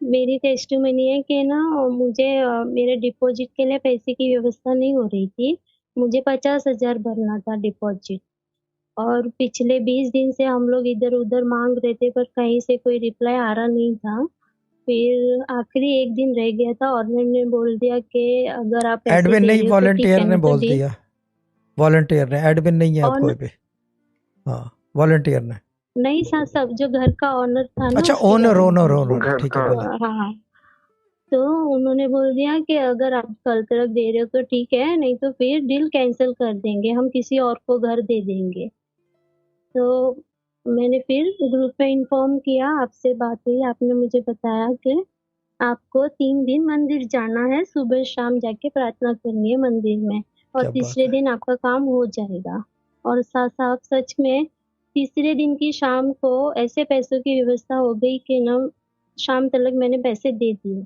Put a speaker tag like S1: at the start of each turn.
S1: मेरी टेस्टिमनी है कि ना मुझे मेरे डिपॉजिट के लिए पैसे की व्यवस्था नहीं हो रही थी। मुझे 50,000 भरना था डिपॉजिट और पिछले 20 दिन से हम लोग इधर-उधर माँग रहे थे पर कहीं से कोई रिप्लाई आ रहा नहीं था। फिर आखिरी 1 दिन रह गया था और उन्होंने बोल दिया कि अगर आप पैसे
S2: एडमिन
S1: दे
S2: नहीं,
S1: रहे हो तो ठीक
S2: वॉलंटियर
S1: है,
S2: ने
S1: नहीं तो
S2: बोल
S1: डील।
S2: दिया। वॉलंटियर ने, एडमिन नहीं है अब
S1: और
S2: कोई भी। हाँ, वॉलंटियर ने।
S1: नहीं था, सब जो घर का ओनर था ना
S2: अच्छा,
S1: उसके
S2: ओनर
S1: द्वारा
S2: ओनर
S1: बोला।
S2: ओनर,
S3: घर
S2: ठीक है,
S3: का।
S2: बोले।
S1: हाँ, तो उन्होंने बोल दिया कि अगर आप कल तक दे रहे हो तो ठीक है, नहीं तो फिर डील कैंसल कर देंगे, हम किसी और को घर दे देंगे। तो मैंने फिर ग्रुप में इन्फॉर्म किया, आपसे बात हुई, आपने मुझे बताया कि आपको 3 दिन मंदिर जाना है, सुबह शाम जाके प्रार्थना करनी है मंदिर में और
S2: क्या बात
S1: तीसरे
S2: है।
S1: दिन आपका काम हो जाएगा। और साफ-साफ सच में तीसरे दिन की शाम को ऐसे पैसों की व्यवस्था हो गई कि ना शाम तलक मैंने पैसे दे दिए।